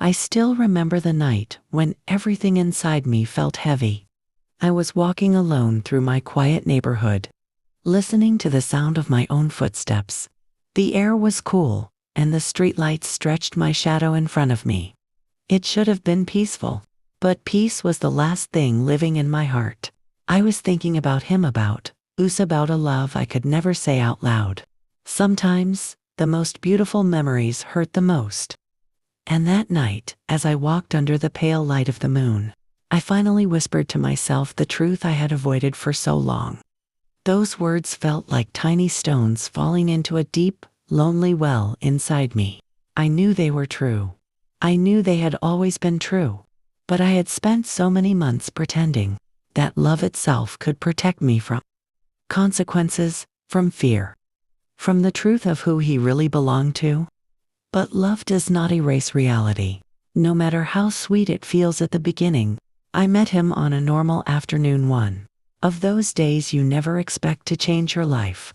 I still remember the night when everything inside me felt heavy. I was walking alone through my quiet neighborhood, listening to the sound of my own footsteps. The air was cool, and the streetlights stretched my shadow in front of me. It should have been peaceful, but peace was the last thing living in my heart. I was thinking about him, about a love I could never say out loud. Sometimes, the most beautiful memories hurt the most. And that night, as I walked under the pale light of the moon, I finally whispered to myself the truth I had avoided for so long. Those words felt like tiny stones falling into a deep, lonely well inside me. I knew they were true. I knew they had always been true. But I had spent so many months pretending that love itself could protect me from consequences, from fear, from the truth of who he really belonged to. But love does not erase reality. No matter how sweet it feels at the beginning. I met him on a normal afternoon, one of those days you never expect to change your life.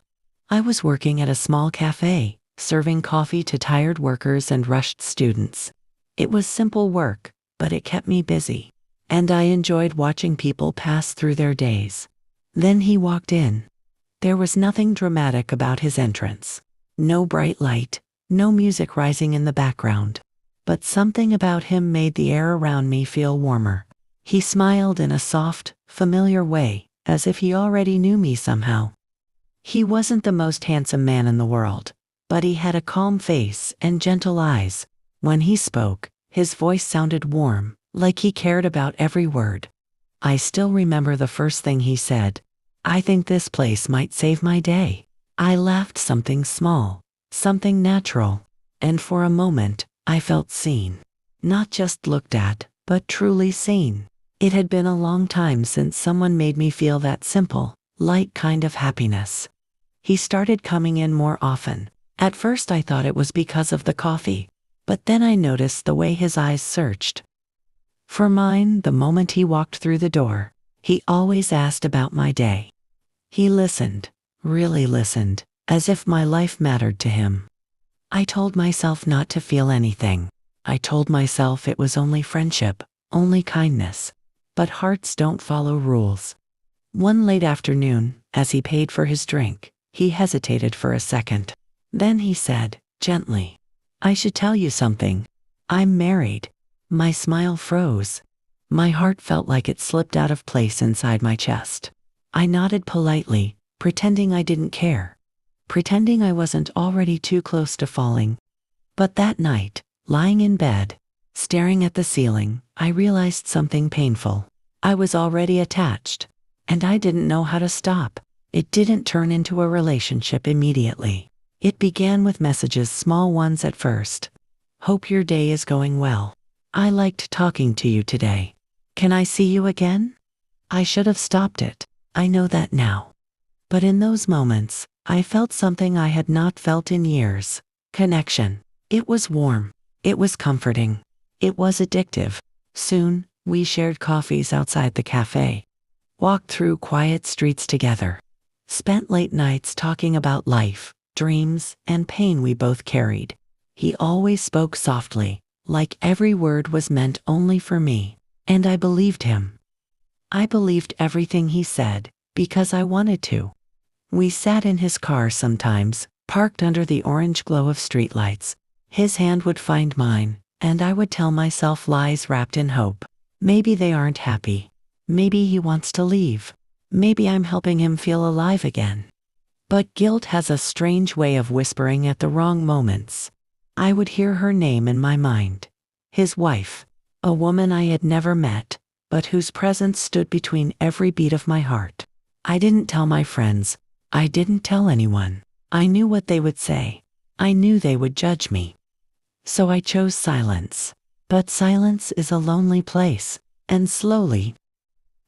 I was working at a small café, serving coffee to tired workers and rushed students. It was simple work, but it kept me busy, and I enjoyed watching people pass through their days. Then he walked in. There was nothing dramatic about his entrance. No bright light, no music rising in the background. But something about him made the air around me feel warmer. He smiled in a soft, familiar way, as if he already knew me somehow. He wasn't the most handsome man in the world, but he had a calm face and gentle eyes. When he spoke, his voice sounded warm, like he cared about every word. I still remember the first thing he said. "I think this place might save my day." I laughed, something small, something natural, and for a moment, I felt seen. Not just looked at, but truly seen. It had been a long time since someone made me feel that simple, light kind of happiness. He started coming in more often. At first I thought it was because of the coffee, but then I noticed the way his eyes searched for mine the moment he walked through the door. He always asked about my day. He listened, really listened, as if my life mattered to him. I told myself not to feel anything. I told myself it was only friendship, only kindness. But hearts don't follow rules. One late afternoon, as he paid for his drink, he hesitated for a second. Then he said, gently, "I should tell you something. I'm married." My smile froze. My heart felt like it slipped out of place inside my chest. I nodded politely, pretending I didn't care, pretending I wasn't already too close to falling. But that night, lying in bed, staring at the ceiling, I realized something painful. I was already attached, and I didn't know how to stop. It didn't turn into a relationship immediately. It began with messages, small ones at first. "Hope your day is going well. I liked talking to you today. Can I see you again?" I should have stopped it. I know that now. But in those moments, I felt something I had not felt in years. Connection. It was warm. It was comforting. It was addictive. Soon, we shared coffees outside the cafe, walked through quiet streets together, spent late nights talking about life, dreams, and pain we both carried. He always spoke softly, like every word was meant only for me, and I believed him. I believed everything he said, because I wanted to. We sat in his car sometimes, parked under the orange glow of streetlights. His hand would find mine, and I would tell myself lies wrapped in hope. Maybe they aren't happy. Maybe he wants to leave. Maybe I'm helping him feel alive again. But guilt has a strange way of whispering at the wrong moments. I would hear her name in my mind. His wife. A woman I had never met, but whose presence stood between every beat of my heart. I didn't tell my friends. I didn't tell anyone. I knew what they would say. I knew they would judge me. So I chose silence. But silence is a lonely place, and slowly,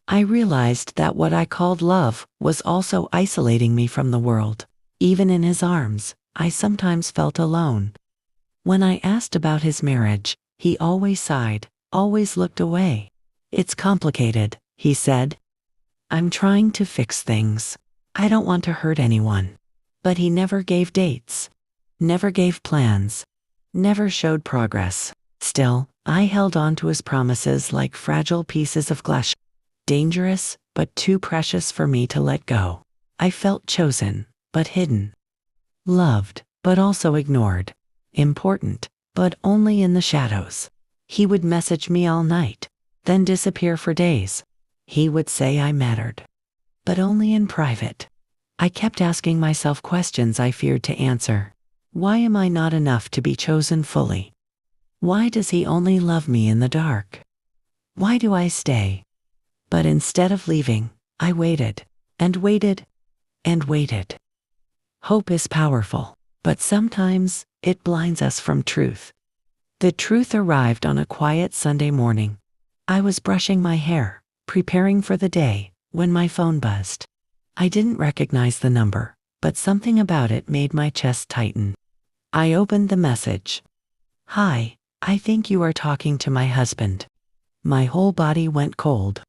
I realized that what I called love was also isolating me from the world. Even in his arms, I sometimes felt alone. When I asked about his marriage, he always sighed, always looked away. "It's complicated," he said. "I'm trying to fix things. I don't want to hurt anyone." But he never gave dates, never gave plans, never showed progress. Still, I held on to his promises like fragile pieces of glass, dangerous, but too precious for me to let go. I felt chosen, but hidden. Loved, but also ignored. Important, but only in the shadows. He would message me all night, then disappear for days. He would say I mattered, but only in private. I kept asking myself questions I feared to answer. Why am I not enough to be chosen fully? Why does he only love me in the dark? Why do I stay? But instead of leaving, I waited, and waited, and waited. Hope is powerful, but sometimes it blinds us from truth. The truth arrived on a quiet Sunday morning. I was brushing my hair, preparing for the day, when my phone buzzed. I didn't recognize the number, but something about it made my chest tighten. I opened the message. "Hi, I think you are talking to my husband." My whole body went cold.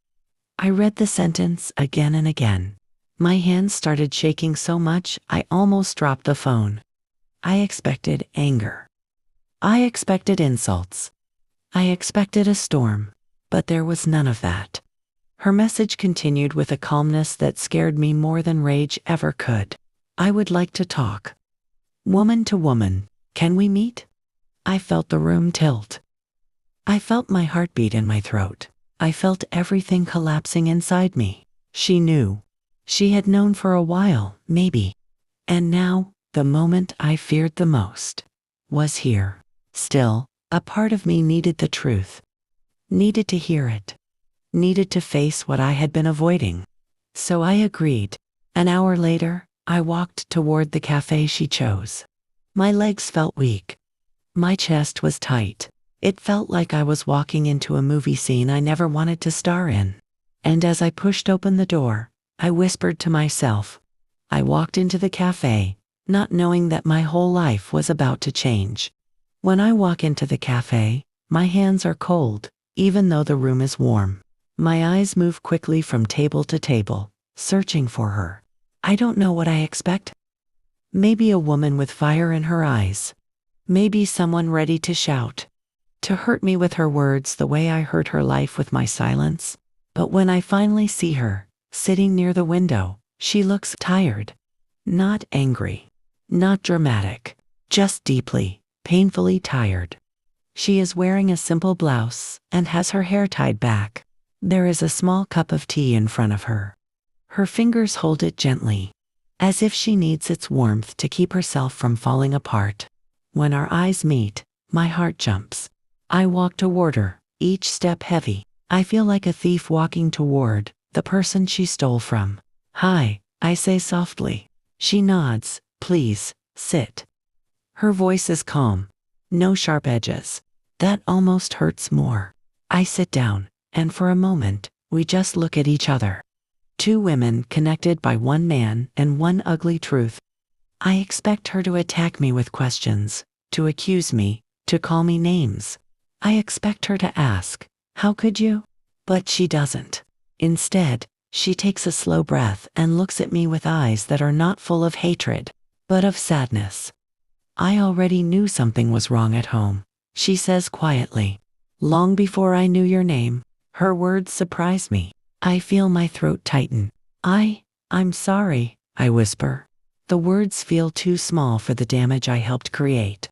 I read the sentence again and again. My hands started shaking so much I almost dropped the phone. I expected anger. I expected insults. I expected a storm, but there was none of that. Her message continued with a calmness that scared me more than rage ever could. "I would like to talk. Woman to woman, can we meet?" I felt the room tilt. I felt my heartbeat in my throat. I felt everything collapsing inside me. She knew. She had known for a while, maybe. And now, the moment I feared the most was here. Still, a part of me needed the truth. Needed to hear it. Needed to face what I had been avoiding. So I agreed. An hour later, I walked toward the cafe she chose. My legs felt weak. My chest was tight. It felt like I was walking into a movie scene I never wanted to star in. And as I pushed open the door, I whispered to myself. I walked into the cafe, not knowing that my whole life was about to change. When I walk into the cafe, my hands are cold, even though the room is warm. My eyes move quickly from table to table, searching for her. I don't know what I expect. Maybe a woman with fire in her eyes. Maybe someone ready to shout. To hurt me with her words the way I hurt her life with my silence. But when I finally see her, sitting near the window, she looks tired. Not angry. Not dramatic. Just deeply, painfully tired. She is wearing a simple blouse and has her hair tied back. There is a small cup of tea in front of her. Her fingers hold it gently, as if she needs its warmth to keep herself from falling apart. When our eyes meet, my heart jumps. I walk toward her, each step heavy. I feel like a thief walking toward the person she stole from. "Hi," I say softly. She nods. "Please, sit." Her voice is calm. No sharp edges. That almost hurts more. I sit down, and for a moment, we just look at each other. Two women connected by one man and one ugly truth. I expect her to attack me with questions, to accuse me, to call me names. I expect her to ask, "How could you?" But she doesn't. Instead, she takes a slow breath and looks at me with eyes that are not full of hatred, but of sadness. "I already knew something was wrong at home," she says quietly. "Long before I knew your name." Her words surprise me. I feel my throat tighten. I'm sorry," I whisper. The words feel too small for the damage I helped create.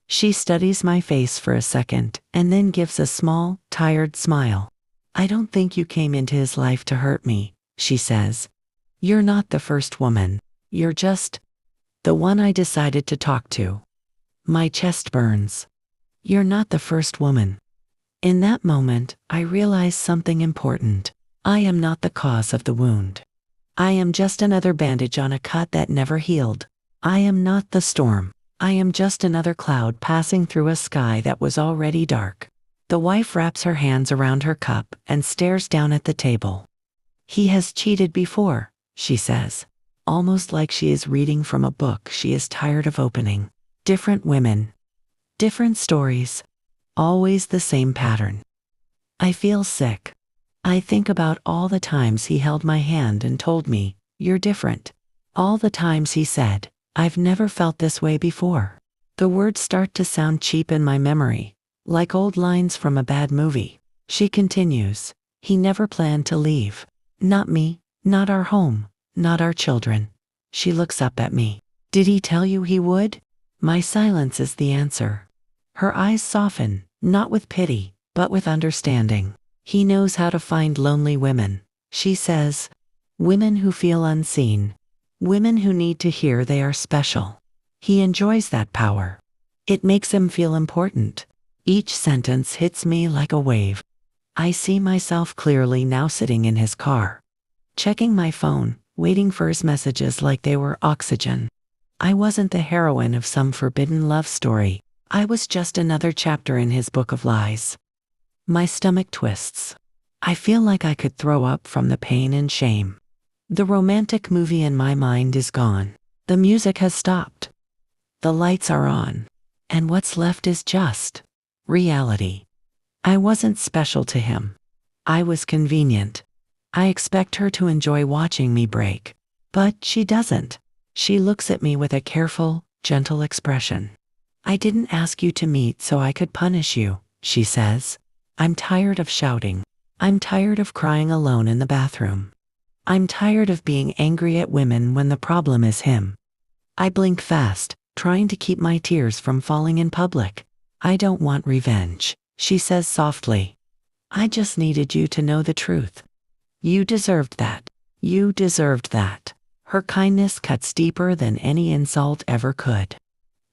She studies my face for a second and then gives a small, tired smile. "I don't think you came into his life to hurt me," she says. "You're not the first woman. You're just the one I decided to talk to." My chest burns. "You're not the first woman." In that moment, I realize something important. I am not the cause of the wound. I am just another bandage on a cut that never healed. I am not the storm. I am just another cloud passing through a sky that was already dark. The wife wraps her hands around her cup and stares down at the table. "He has cheated before," she says, almost like she is reading from a book she is tired of opening. Different women. Different stories. Always the same pattern. I feel sick. I think about all the times he held my hand and told me, "You're different." All the times he said, "I've never felt this way before." The words start to sound cheap in my memory, like old lines from a bad movie. She continues, "He never planned to leave. Not me, not our home, not our children." She looks up at me. "Did he tell you he would?" My silence is the answer. Her eyes soften, not with pity, but with understanding. "He knows how to find lonely women," she says. "Women who feel unseen. Women who need to hear they are special. He enjoys that power. It makes him feel important." Each sentence hits me like a wave. I see myself clearly now sitting in his car, checking my phone, waiting for his messages like they were oxygen. I wasn't the heroine of some forbidden love story. I was just another chapter in his book of lies. My stomach twists. I feel like I could throw up from the pain and shame. The romantic movie in my mind is gone. The music has stopped. The lights are on. And what's left is just reality. I wasn't special to him. I was convenient. I expect her to enjoy watching me break. But she doesn't. She looks at me with a careful, gentle expression. "I didn't ask you to meet so I could punish you," she says. "I'm tired of shouting. I'm tired of crying alone in the bathroom. I'm tired of being angry at women when the problem is him." I blink fast, trying to keep my tears from falling in public. "I don't want revenge," she says softly. "I just needed you to know the truth. You deserved that. You deserved that." Her kindness cuts deeper than any insult ever could.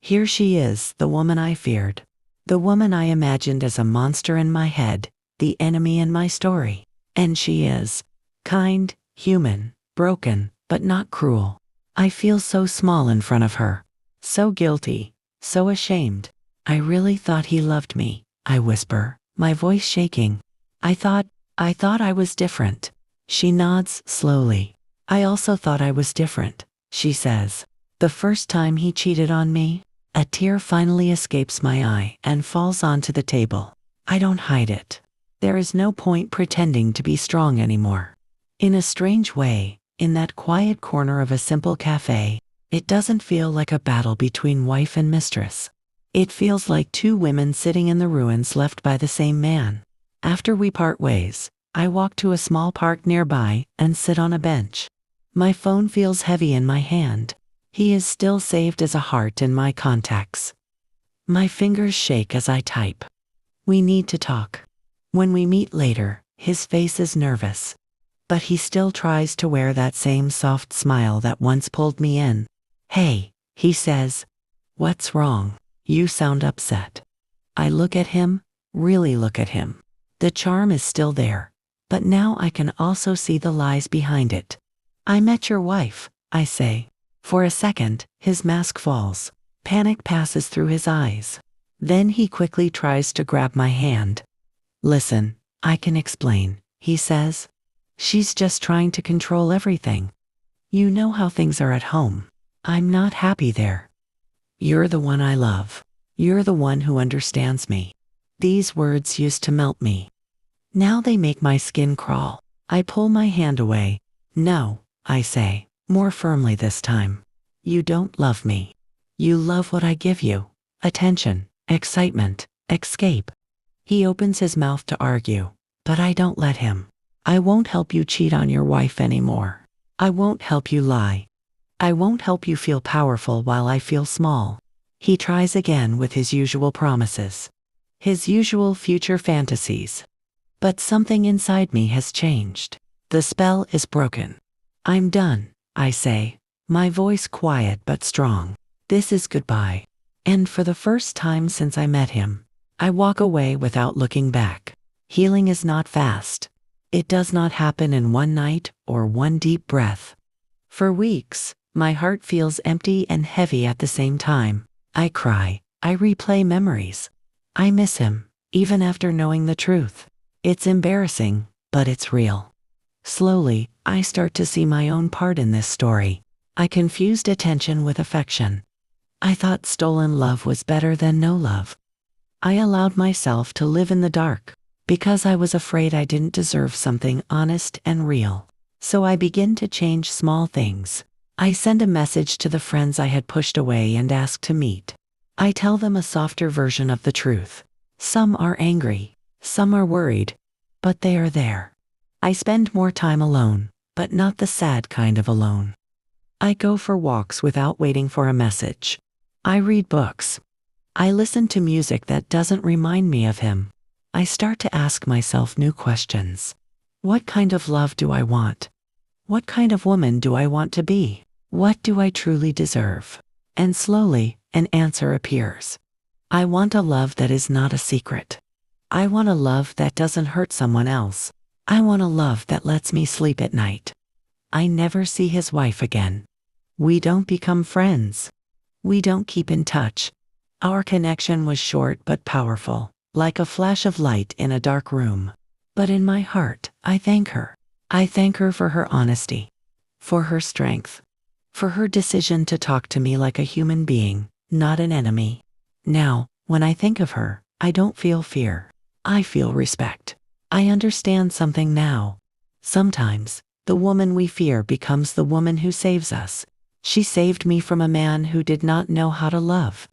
Here she is, the woman I feared. The woman I imagined as a monster in my head, the enemy in my story. And she is kind, human, broken, but not cruel. I feel so small in front of her. So guilty, so ashamed. "I really thought he loved me," I whisper, my voice shaking. I thought I was different." She nods slowly. "I also thought I was different," she says. "The first time he cheated on me." A tear finally escapes my eye and falls onto the table. I don't hide it. There is no point pretending to be strong anymore. In a strange way, in that quiet corner of a simple café, it doesn't feel like a battle between wife and mistress. It feels like two women sitting in the ruins left by the same man. After we part ways, I walk to a small park nearby and sit on a bench. My phone feels heavy in my hand. He is still saved as a heart in my contacts. My fingers shake as I type. "We need to talk." When we meet later, his face is nervous. But he still tries to wear that same soft smile that once pulled me in. "Hey," he says. "What's wrong? You sound upset." I look at him, really look at him. The charm is still there, but now I can also see the lies behind it. "I met your wife," I say. For a second, his mask falls. Panic passes through his eyes. Then he quickly tries to grab my hand. "Listen, I can explain," he says. "She's just trying to control everything. You know how things are at home. I'm not happy there. You're the one I love. You're the one who understands me." These words used to melt me. Now they make my skin crawl. I pull my hand away. "No," I say, more firmly this time. "You don't love me. You love what I give you. Attention, excitement, escape." He opens his mouth to argue, but I don't let him. "I won't help you cheat on your wife anymore. I won't help you lie. I won't help you feel powerful while I feel small." He tries again with his usual promises, his usual future fantasies. But something inside me has changed. The spell is broken. "I'm done," I say, my voice quiet but strong. "This is goodbye." And for the first time since I met him, I walk away without looking back. Healing is not fast. It does not happen in one night or one deep breath. For weeks, my heart feels empty and heavy at the same time. I cry. I replay memories. I miss him, even after knowing the truth. It's embarrassing, but it's real. Slowly, I start to see my own part in this story. I confused attention with affection. I thought stolen love was better than no love. I allowed myself to live in the dark because I was afraid I didn't deserve something honest and real. So I begin to change small things. I send a message to the friends I had pushed away and ask to meet. I tell them a softer version of the truth. Some are angry, some are worried, but they are there. I spend more time alone, but not the sad kind of alone. I go for walks without waiting for a message. I read books. I listen to music that doesn't remind me of him. I start to ask myself new questions. What kind of love do I want? What kind of woman do I want to be? What do I truly deserve? And slowly, an answer appears. I want a love that is not a secret. I want a love that doesn't hurt someone else. I want a love that lets me sleep at night. I never see his wife again. We don't become friends. We don't keep in touch. Our connection was short but powerful, like a flash of light in a dark room. But in my heart, I thank her. I thank her for her honesty, for her strength, for her decision to talk to me like a human being, not an enemy. Now, when I think of her, I don't feel fear. I feel respect. I understand something now. Sometimes, the woman we fear becomes the woman who saves us. She saved me from a man who did not know how to love.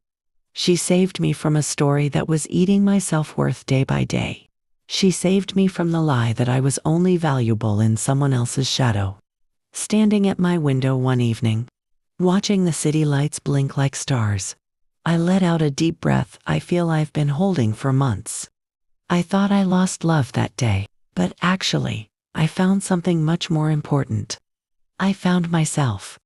She saved me from a story that was eating my self-worth day by day. She saved me from the lie that I was only valuable in someone else's shadow. Standing at my window one evening, watching the city lights blink like stars, I let out a deep breath I feel I've been holding for months. I thought I lost love that day, but actually, I found something much more important. I found myself.